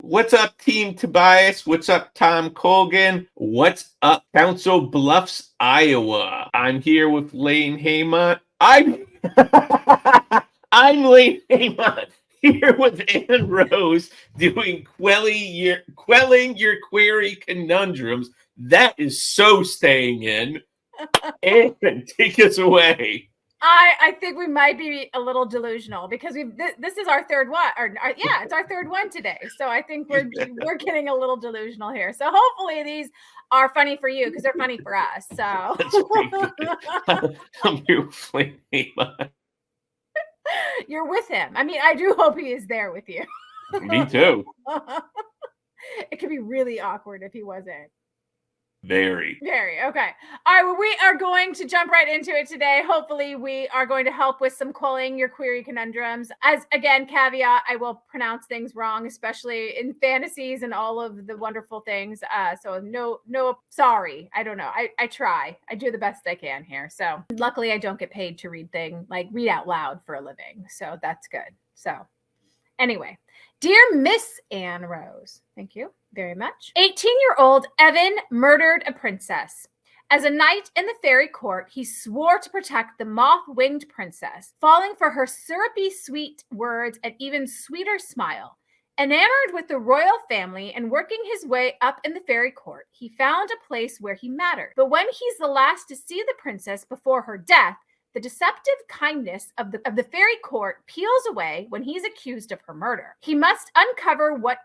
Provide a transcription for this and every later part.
What's up, Team Tobias? What's up, Tom Colgan? What's up, Council Bluffs, Iowa? I'm here with Lane Haymont. I'm Lane Haymont here with Ann Rose doing quelling your query conundrums. That is so staying in. And take us away. I think we might be a little delusional because this is our third one, it's our third one today. So I think we're getting a little delusional here. So hopefully these are funny for you because they're funny for us. So I'm here with Lane Haymont. You're with him. I mean, I do hope he is there with you. Me too. It could be really awkward if he wasn't. Very. Okay. All right. Well, we are going to jump right into it today. Hopefully, we are going to help with some quelling your query conundrums. As again, caveat, I will pronounce things wrong, especially in fantasies and all of the wonderful things. So no, sorry. I don't know. I try. I do the best I can here. So luckily, I don't get paid to read out loud for a living. So that's good. So anyway, dear Miss Ann Rose, thank you very much. 18-year-old Evan murdered a princess. As a knight in the fairy court, he swore to protect the moth-winged princess, falling for her syrupy sweet words and even sweeter smile. Enamored with the royal family and working his way up in the fairy court, he found a place where he mattered. But when he's the last to see the princess before her death, the deceptive kindness of the fairy court peels away when he's accused of her murder. He must uncover what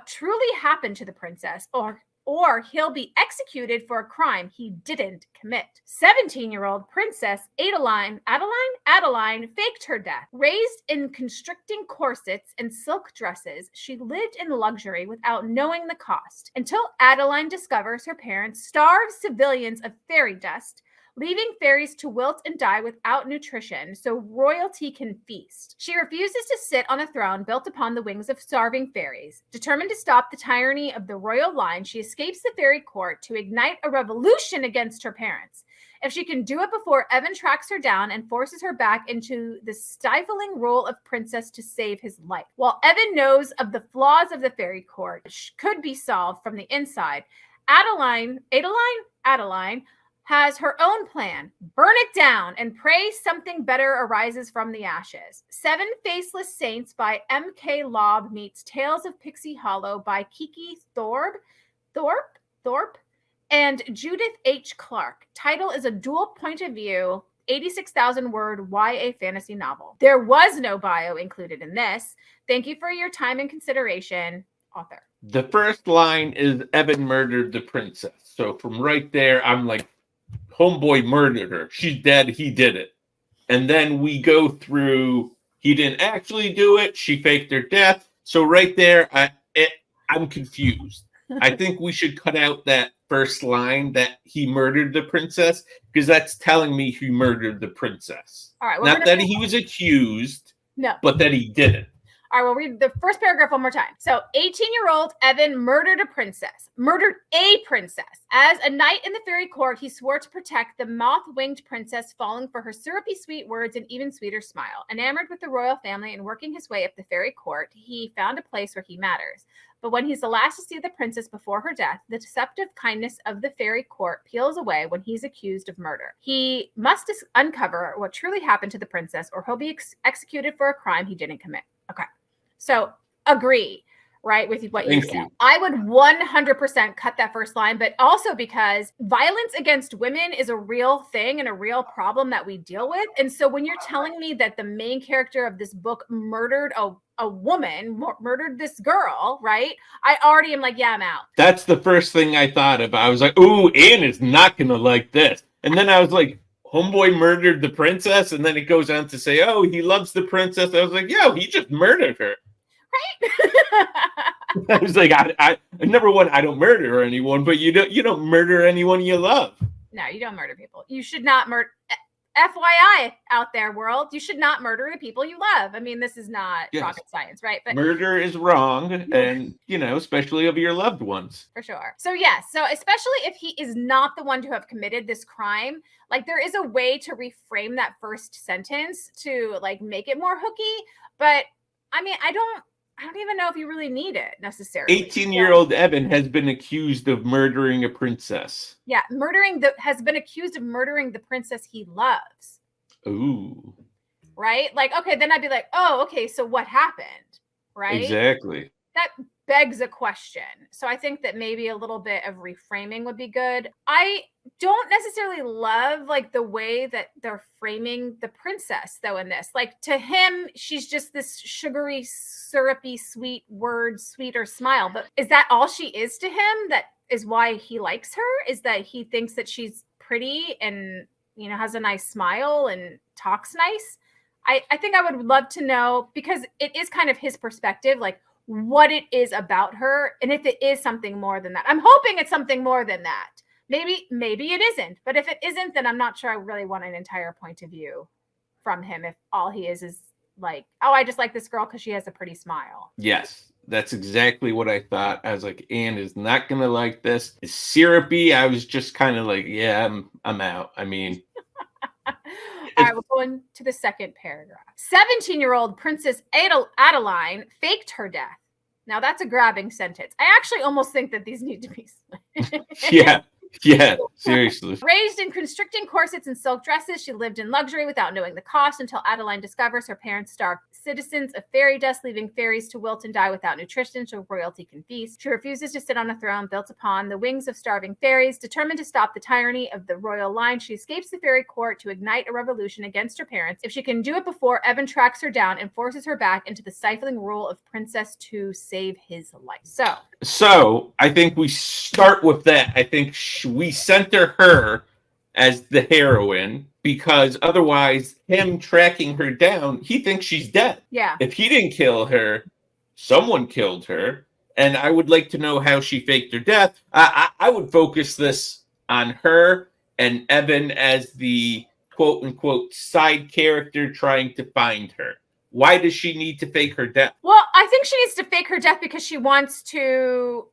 truly happened to the princess, or he'll be executed for a crime he didn't commit. 17-year-old Princess Adeline faked her death. Raised in constricting corsets and silk dresses, she lived in luxury without knowing the cost, until Adeline discovers her parents starve civilians of fairy dust, leaving fairies to wilt and die without nutrition so royalty can feast. She refuses to sit on a throne built upon the wings of starving fairies. Determined to stop the tyranny of the royal line, she escapes the fairy court to ignite a revolution against her parents. If she can do it before Evan tracks her down and forces her back into the stifling role of princess to save his life. While Evan knows of the flaws of the fairy court, which could be solved from the inside, Adeline has her own plan. Burn it down and pray something better arises from the ashes. Seven Faceless Saints by M.K. Lobb meets Tales of Pixie Hollow by Kiki Thorpe, and Judith H. Clark. Title is a dual point of view, 86,000 word YA fantasy novel. There was no bio included in this. Thank you for your time and consideration, author. The first line is Evan murdered the princess. So from right there, I'm like, homeboy murdered her. She's dead. He did it. And then we go through, he didn't actually do it. She faked her death. So right there, I'm confused. I think we should cut out that first line that he murdered the princess, because that's telling me he murdered the princess. All right. Not that he was accused, no, but that he did it. All right, we'll read the first paragraph one more time. So, 18-year-old Evan murdered a princess. As a knight in the fairy court, he swore to protect the moth-winged princess, falling for her syrupy sweet words and even sweeter smile. Enamored with the royal family and working his way up the fairy court, he found a place where he matters. But when he's the last to see the princess before her death, the deceptive kindness of the fairy court peels away when he's accused of murder. He must uncover what truly happened to the princess, or he'll be executed for a crime he didn't commit. Okay. So agree, right, with what you said. I would 100% cut that first line, but also because violence against women is a real thing and a real problem that we deal with. And so when you're telling me that the main character of this book murdered a woman, murdered this girl, right? I already am like, yeah, I'm out. That's the first thing I thought of. I was like, ooh, Anne is not going to like this. And then I was like, homeboy murdered the princess. And then it goes on to say, oh, he loves the princess. I was like, yo, he just murdered her. Right? I was like, I number one, I don't murder anyone, but you don't murder anyone you love. No, you don't murder people. You should not murder. FYI, out there, world, you should not murder the people you love. I mean, this is not rocket science, right? But murder is wrong, and especially of your loved ones. For sure. So yes, so especially if he is not the one to have committed this crime, like there is a way to reframe that first sentence to like make it more hooky. But I mean, I don't I don't even know if you really need it necessarily. 18-year-old Evan has been accused of murdering a princess. Yeah, has been accused of murdering the princess he loves. Ooh. Right? Like, okay, then I'd be like, oh, okay, so what happened? Right? Exactly. That begs a question. So I think that maybe a little bit of reframing would be good. I don't necessarily love like the way that they're framing the princess though in this. Like to him, she's just this sugary, syrupy, sweet word, sweeter smile. But is that all she is to him? That is why he likes her? Is that he thinks that she's pretty and has a nice smile and talks nice? I think I would love to know, because it is kind of his perspective, like what it is about her, and if it is something more than that. I'm hoping it's something more than that. Maybe it isn't, but if it isn't, then I'm not sure I really want an entire point of view from him if all he is like, oh, I just like this girl because she has a pretty smile. Yes, that's exactly what I thought. I was like, Anne is not gonna like this. It's syrupy. I was just kind of like, yeah, I'm out. I mean, all right, we're going to the second paragraph. 17-year-old Princess Adeline faked her death. Now that's a grabbing sentence. I actually almost think that these need to be Yeah, seriously. Raised in constricting corsets and silk dresses, she lived in luxury without knowing the cost until Adeline discovers her parents starved citizens of fairy dust, leaving fairies to wilt and die without nutrition so royalty can feast. She refuses to sit on a throne built upon the wings of starving fairies. Determined to stop the tyranny of the royal line, she escapes the fairy court to ignite a revolution against her parents. If she can do it before Evan tracks her down and forces her back into the stifling rule of princess to save his life. So I think we start with that. I think we center her as the heroine, because otherwise him tracking her down, he thinks she's dead. Yeah. If he didn't kill her, someone killed her. And I would like to know how she faked her death. I would focus this on her and Evan as the quote unquote side character trying to find her. Why does she need to fake her death? Well, I think she needs to fake her death because she wants to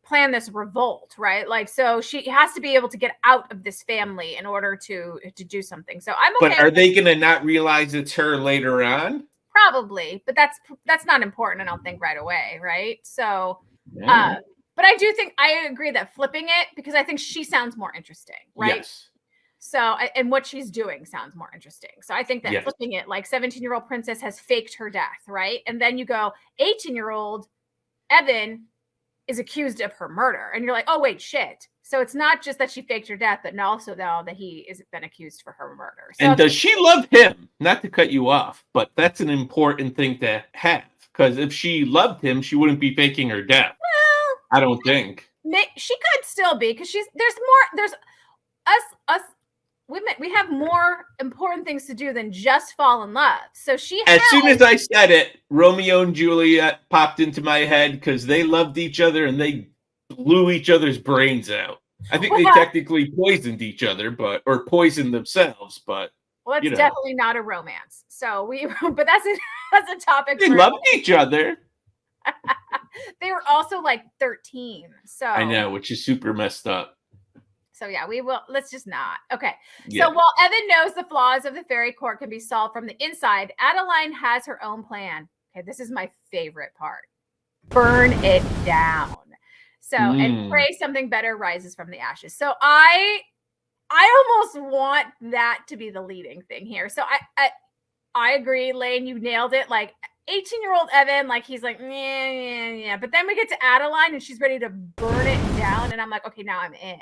plan this revolt, right? Like, so she has to be able to get out of this family in order to do something. So I'm okay. But are they going to not realize it's her later on? Probably, but that's not important, I don't think, right away, right? So, but I do think I agree that flipping it, because I think she sounds more interesting, right? Yes. So, and what she's doing sounds more interesting. So I think that flipping it, like 17-year-old princess has faked her death, right? And then you go 18-year-old Evan is accused of her murder. And you're like, oh, wait, shit. So it's not just that she faked her death, but also now that he has been accused for her murder. So and does she love him? Not to cut you off, but that's an important thing to have. Because if she loved him, she wouldn't be faking her death. Well, I don't think. She could still be, because there's us women, we have more important things to do than just fall in love. So as soon as I said it, Romeo and Juliet popped into my head, because they loved each other and they blew each other's brains out. I think they technically poisoned each other, or poisoned themselves, but well, that's definitely not a romance. So but that's a topic. They loved each other. They were also like 13. So I know, which is super messed up. So yeah, let's just not. Okay. Yeah. So while Evan knows the flaws of the fairy court can be solved from the inside, Adeline has her own plan. Okay, this is my favorite part. Burn it down. So, and pray something better rises from the ashes. So I almost want that to be the leading thing here. So I agree, Lane, you nailed it. Like 18-year-old Evan, like he's like, yeah. But then we get to Adeline and she's ready to burn it down. And I'm like, okay, now I'm in.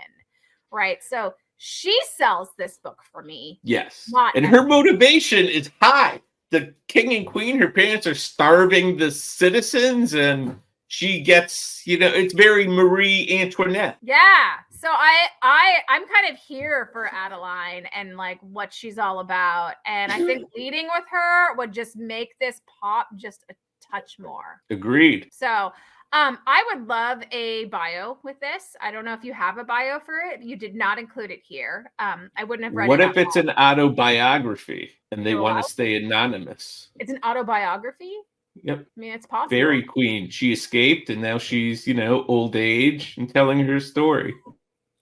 Right. So she sells this book for me. Yes. And her motivation is high. The king and queen, her parents are starving the citizens, and she gets, it's very Marie Antoinette. Yeah. So I'm kind of here for Adeline and like what she's all about. And I think leading with her would just make this pop just a touch more. Agreed. So I would love a bio with this. I don't know if you have a bio for it. You did not include it here. I wouldn't have read it. What if it's an autobiography and they want to stay anonymous? It's an autobiography? Yep. I mean, it's possible. Fairy queen. She escaped and now she's, old age and telling her story.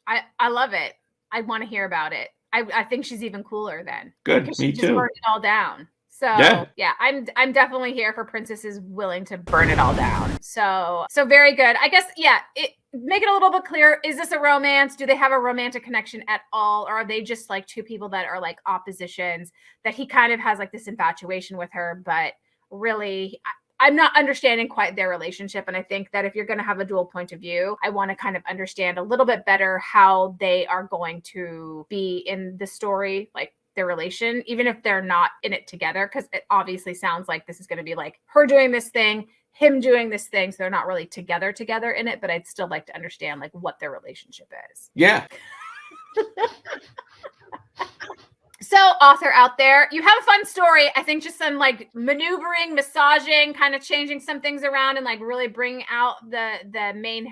I love it. I want to hear about it. I think she's even cooler then. Good. Me she too. Just burned it all down. So yeah, I'm definitely here for princesses willing to burn it all down. So very good. I guess make it a little bit clear. Is this a romance? Do they have a romantic connection at all? Or are they just like two people that are like oppositions, that he kind of has like this infatuation with her, but really I'm not understanding quite their relationship. And I think that if you're going to have a dual point of view, I want to kind of understand a little bit better how they are going to be in the story, like their relation, even if they're not in it together, because it obviously sounds like this is going to be like her doing this thing, him doing this thing, so they're not really together in it, but I'd still like to understand like what their relationship is. Yeah. So, author out there, you have a fun story. I think just some like maneuvering, massaging, kind of changing some things around, and like really bring out the main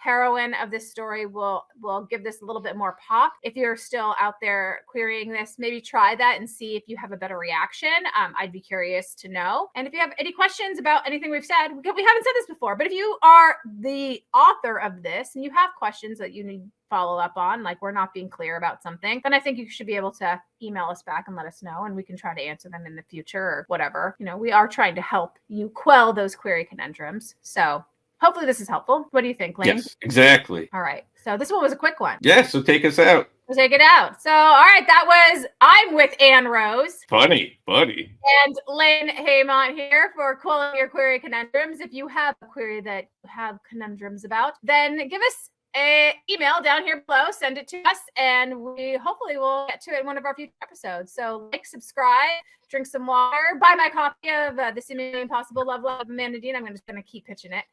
heroine of this story will give this a little bit more pop. If you're still out there querying this, maybe try that and see if you have a better reaction. I'd be curious to know. And if you have any questions about anything we've said, we haven't said this before, but if you are the author of this and you have questions that you need follow up on, like we're not being clear about something, then I think you should be able to email us back and let us know, and we can try to answer them in the future or whatever. We are trying to help you quell those query conundrums. So hopefully this is helpful. What do you think, Lane? Yes, exactly. All right. So this one was a quick one. Yeah, so take us out. We'll take it out. So, all right, that was I'm with Ann Rose. Funny, buddy. And Lane Haymont here for Quelling Your Query Conundrums. If you have a query that you have conundrums about, then give us an email down here below, send it to us, and we hopefully will get to it in one of our future episodes. So like, subscribe, drink some water, buy my copy of The Seemingly Impossible Love of Amanda Dean. I'm just going to keep pitching it.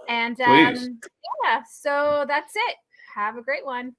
And yeah, so that's it. Have a great one.